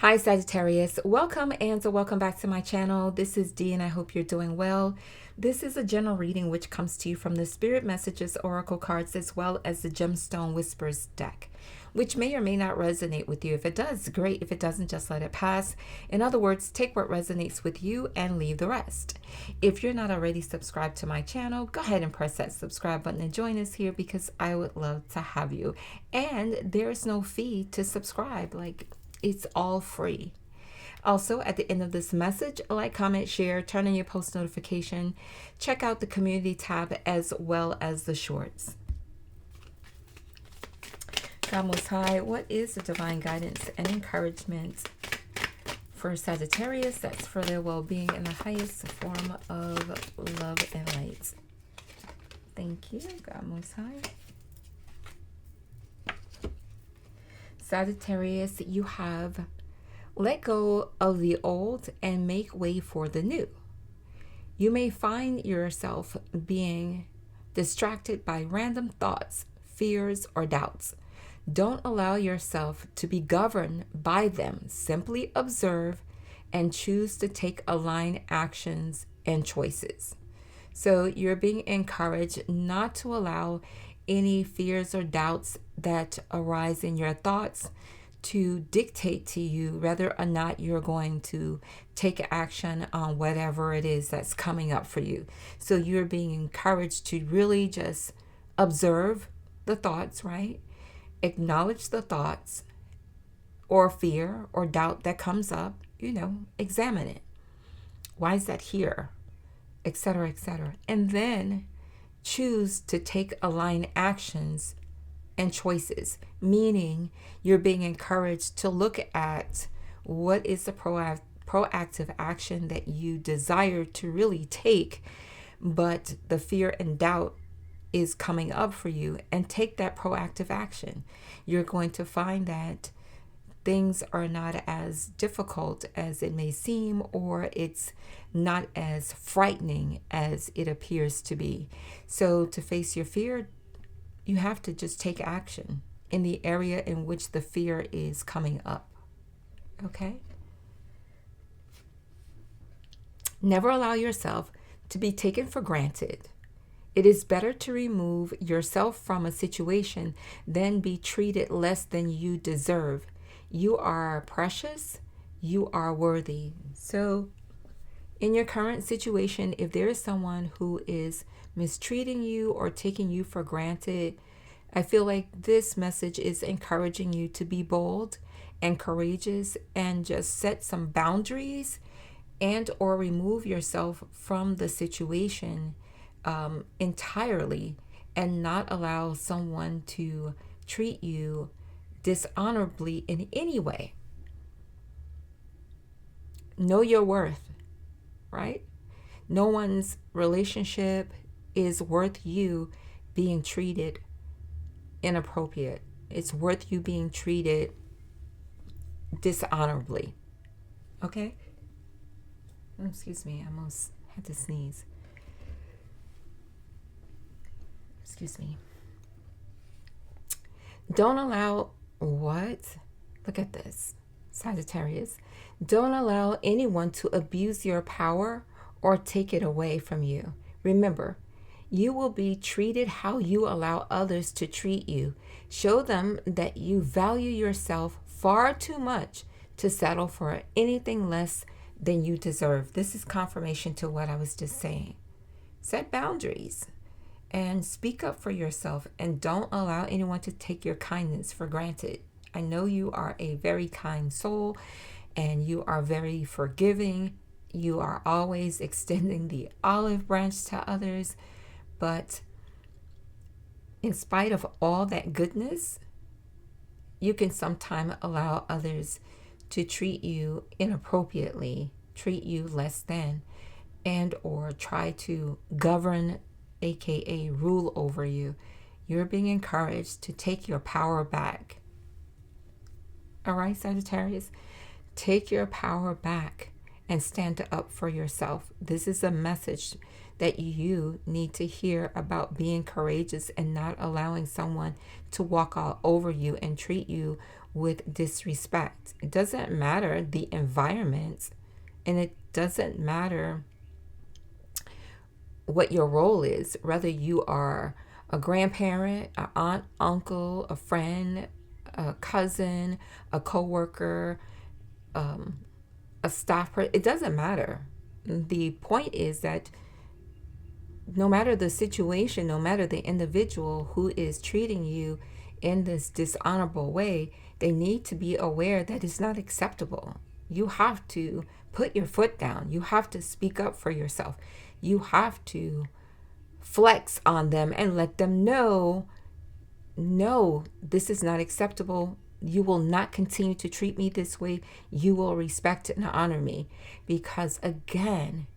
Hi Sagittarius, welcome and welcome back to my channel. This is Dee and I hope you're doing well. This is a general reading which comes to you from the Spirit Messages Oracle cards as well as the Gemstone Whispers deck, which may or may not resonate with you. If it does, great. If it doesn't, just let it pass. In other words, take what resonates with you and leave the rest. If you're not already subscribed to my channel, go ahead and press that subscribe button and join us here because I would love to have you. And there's no fee to subscribe. It's all free. Also, at the end of this message, like, comment, share, turn on your post notification, check out the community tab as well as the shorts. God Most High, what is the divine guidance and encouragement for Sagittarius? That's for their well-being in the highest form of love and light. Thank you, God Most High. Sagittarius, you have let go of the old and make way for the new. You may find yourself being distracted by random thoughts, fears, or doubts. Don't allow yourself to be governed by them. Simply observe and choose to take aligned actions and choices. So you're being encouraged not to allow any fears or doubts that arise in your thoughts to dictate to you whether or not you're going to take action on whatever it is that's coming up for you. So you're being encouraged to really just observe the thoughts, right? Acknowledge the thoughts or fear or doubt that comes up, examine it. Why is that here? Etc., etc. And then choose to take aligned actions and choices, meaning you're being encouraged to look at what is the proactive action that you desire to really take, but the fear and doubt is coming up for you, and take that proactive action. You're going to find that things are not as difficult as it may seem, or it's not as frightening as it appears to be. So to face your fear, you have to just take action in the area in which the fear is coming up. Okay? Never allow yourself to be taken for granted. It is better to remove yourself from a situation than be treated less than you deserve. You are precious. You are worthy. So in your current situation, if there is someone who is mistreating you or taking you for granted, I feel like this message is encouraging you to be bold and courageous and just set some boundaries and or remove yourself from the situation entirely, and not allow someone to treat you dishonorably in any way. Know your worth, right? No one's relationship is worth you being treated inappropriate. It's worth you being treated dishonorably. Okay? Excuse me, I almost had to sneeze. Excuse me. Don't allow what? Look at this, Sagittarius. Don't allow anyone to abuse your power or take it away from you. Remember, you will be treated how you allow others to treat you. Show them that you value yourself far too much to settle for anything less than you deserve. This is confirmation to what I was just saying. Set boundaries and speak up for yourself, and don't allow anyone to take your kindness for granted. I know you are a very kind soul and you are very forgiving. You are always extending the olive branch to others. But in spite of all that goodness, you can sometimes allow others to treat you inappropriately, treat you less than, and or try to govern, aka rule over you. You're being encouraged to take your power back. All right, Sagittarius? Take your power back and stand up for yourself. This is a message that you need to hear about being courageous and not allowing someone to walk all over you and treat you with disrespect. It doesn't matter the environment, and it doesn't matter what your role is, whether you are a grandparent, an aunt, uncle, a friend, a cousin, a coworker, a staff person. It doesn't matter. The point is that no matter the situation, no matter the individual who is treating you in this dishonorable way, they need to be aware that it's not acceptable. You have to put your foot down. You have to speak up for yourself. You have to flex on them and let them know, no, this is not acceptable. You will not continue to treat me this way. You will respect and honor me, because again,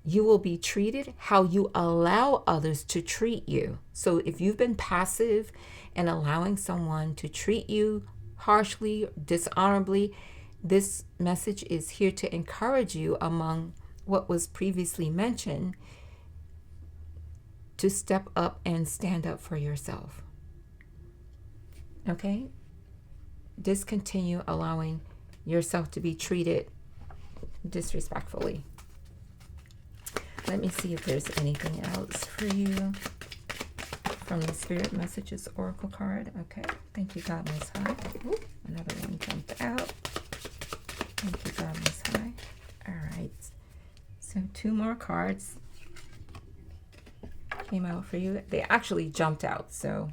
you will be treated how you allow others to treat you. So if you've been passive and allowing someone to treat you harshly, dishonorably, this message is here to encourage you, among what was previously mentioned, to step up and stand up for yourself. Okay? Discontinue allowing yourself to be treated disrespectfully. Let me see if there's anything else for you from the Spirit Messages Oracle card. Okay. Thank you, God Most High. Ooh, another one jumped out. Thank you, God Most High. All right. So 2 more cards came out for you. They actually jumped out. So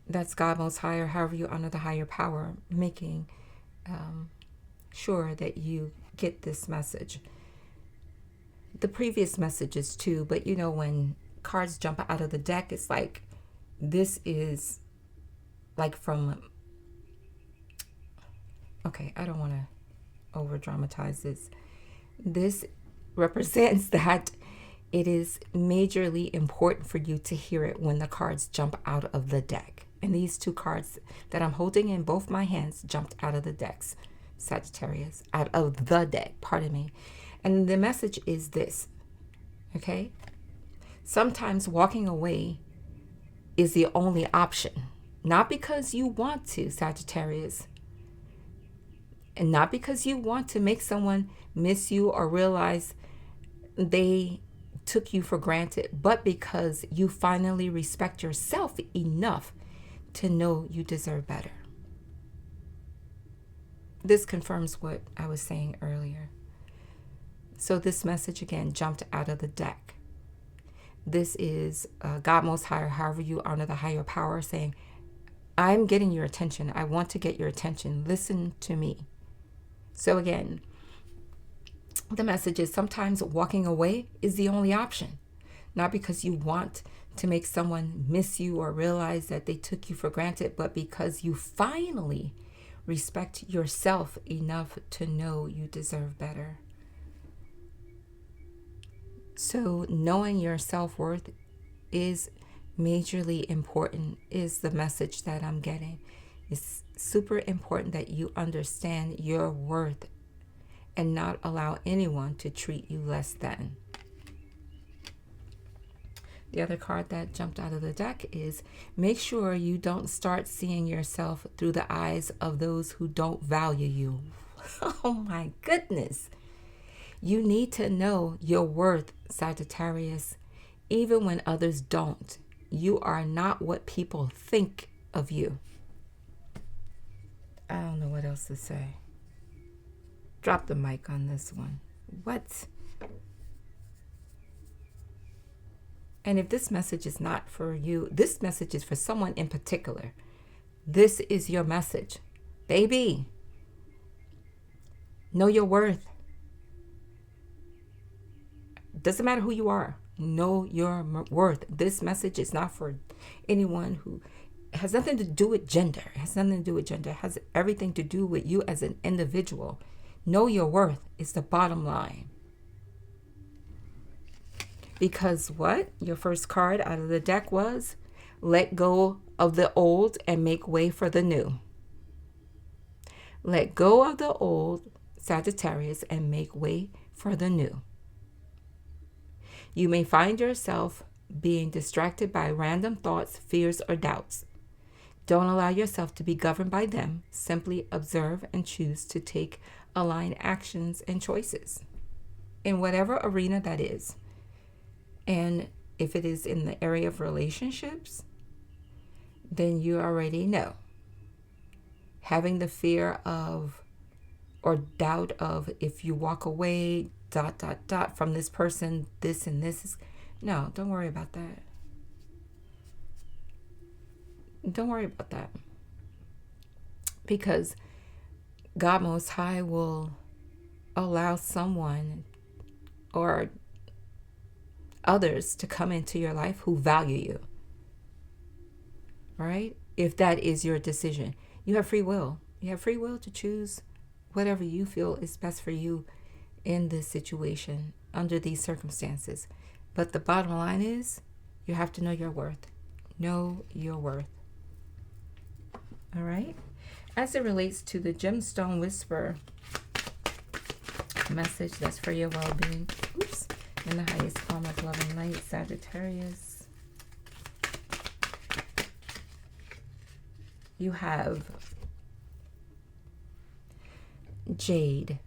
that's God Most High, or however you honor the higher power, making sure that you get this message. The previous messages too, but you know, when cards jump out of the deck, it's like, this is like from, okay, I don't want to over dramatize this. This represents that it is majorly important for you to hear it when the cards jump out of the deck. And these 2 cards that I'm holding in both my hands jumped out of the decks, Sagittarius, out of the deck, pardon me. And the message is this, okay? Sometimes walking away is the only option. Not because you want to, Sagittarius. And not because you want to make someone miss you or realize they took you for granted, but because you finally respect yourself enough to know you deserve better. This confirms what I was saying earlier. So this message again jumped out of the deck. This is God Most High, or however you honor the higher power, saying, I'm getting your attention. I want to get your attention. Listen to me. So again, the message is sometimes walking away is the only option. Not because you want to make someone miss you or realize that they took you for granted, but because you finally respect yourself enough to know you deserve better. So knowing your self-worth is majorly important, is the message that I'm getting. It's super important that you understand your worth and not allow anyone to treat you less than. The other card that jumped out of the deck is, make sure you don't start seeing yourself through the eyes of those who don't value you. Oh my goodness. You need to know your worth, Sagittarius, even when others don't. You are not what people think of you. I don't know what else to say. Drop the mic on this one. What? And if this message is not for you, this message is for someone in particular. This is your message. Baby, know your worth. Doesn't matter who you are. Know your worth. This message is not for anyone who has nothing to do with gender. It has nothing to do with gender. It has everything to do with you as an individual. Know your worth is the bottom line. Because what? Your first card out of the deck was, let go of the old and make way for the new. Let go of the old, Sagittarius, and make way for the new. You may find yourself being distracted by random thoughts, fears, or doubts. Don't allow yourself to be governed by them. Simply observe and choose to take aligned actions and choices in whatever arena that is. And if it is in the area of relationships, then you already know. Having the fear of or doubt of, if you walk away, ... from this person, this and this is... No, don't worry about that. Don't worry about that. Because God Most High will allow someone or others to come into your life who value you. Right? If that is your decision. You have free will. You have free will to choose whatever you feel is best for you in this situation, under these circumstances. But the bottom line is, you have to know your worth. Know your worth. All right? As it relates to the Gemstone Whisperer message that's for your well-being. Oops. In the highest form of love and light, Sagittarius. You have Jade.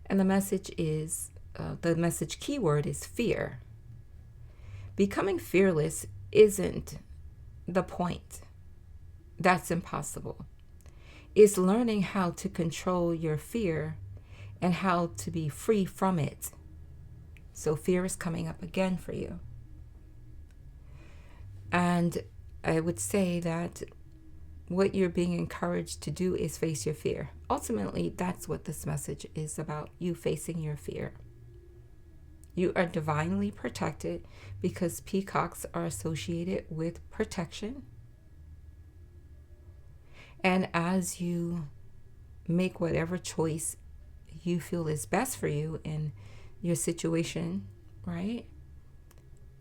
And the message is, the message keyword is fear. Becoming fearless isn't the point. That's impossible. It's learning how to control your fear and how to be free from it. So fear is coming up again for you. And I would say that what you're being encouraged to do is face your fear. Ultimately, that's what this message is about, you facing your fear. You are divinely protected because peacocks are associated with protection. And as you make whatever choice you feel is best for you in your situation, right?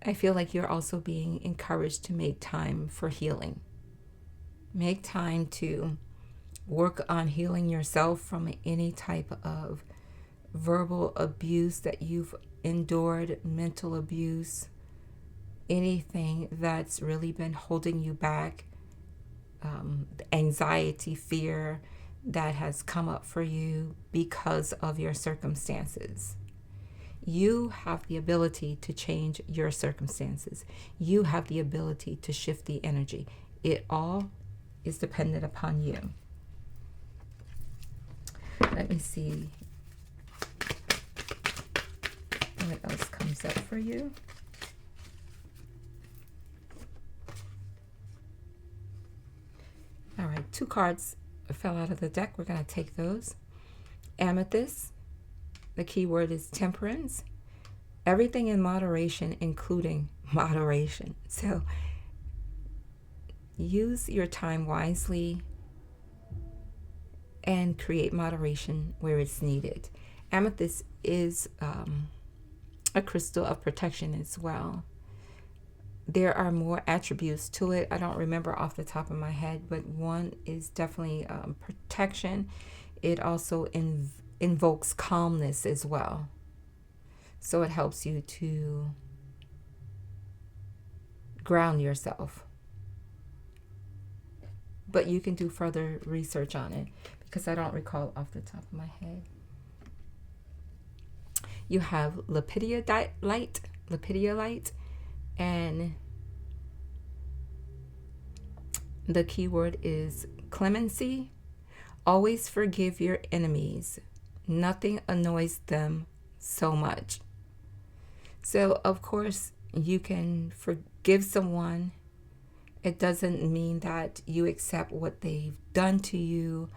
I feel like you're also being encouraged to make time for healing. Make time to work on healing yourself from any type of verbal abuse that you've endured, mental abuse, anything that's really been holding you back, anxiety, fear that has come up for you because of your circumstances. You have the ability to change your circumstances. You have the ability to shift the energy. It all is dependent upon you. Let me see what else comes up for you. All right, 2 cards fell out of the deck. We're going to take those. Amethyst. The key word is temperance. Everything in moderation, including moderation. So use your time wisely and create moderation where it's needed. Amethyst is a crystal of protection as well. There are more attributes to it. I don't remember off the top of my head, but one is definitely protection. It also invokes calmness as well. So it helps you to ground yourself. But you can do further research on it because I don't recall off the top of my head. You have Lepidolite, and the keyword is clemency. Always forgive your enemies. Nothing annoys them so much. So, of course, you can forgive someone. It doesn't mean that you accept what they've done to you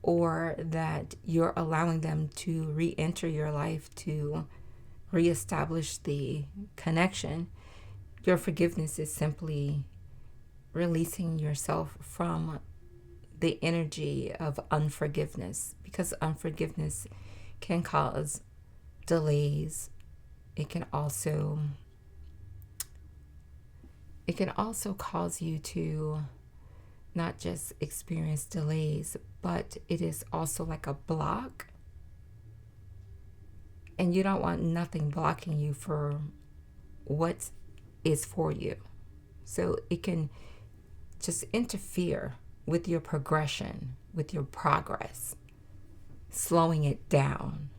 or that you're allowing them to re-enter your life to reestablish the connection. Your forgiveness is simply releasing yourself from the energy of unforgiveness, because unforgiveness can cause delays. It can also cause you to not just experience delays, but it is also like a block. And you don't want nothing blocking you for what is for you. So it can just interfere with your progression, with your progress, slowing it down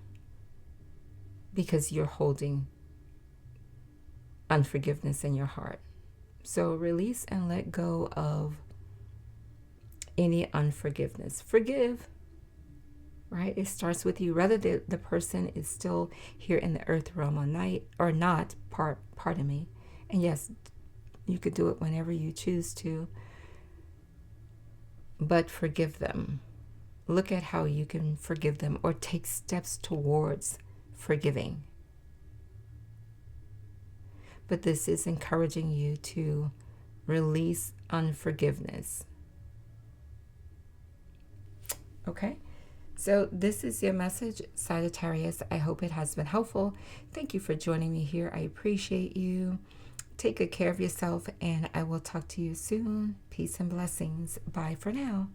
because you're holding unforgiveness in your heart. So release and let go of any unforgiveness. Forgive, right? It starts with you. Whether the person is still here in the earth realm or not, pardon me. And yes, you could do it whenever you choose to, but forgive them. Look at how you can forgive them or take steps towards forgiving. But this is encouraging you to release unforgiveness. Okay? So this is your message, Sagittarius. I hope it has been helpful. Thank you for joining me here. I appreciate you. Take good care of yourself, and I will talk to you soon. Peace and blessings. Bye for now.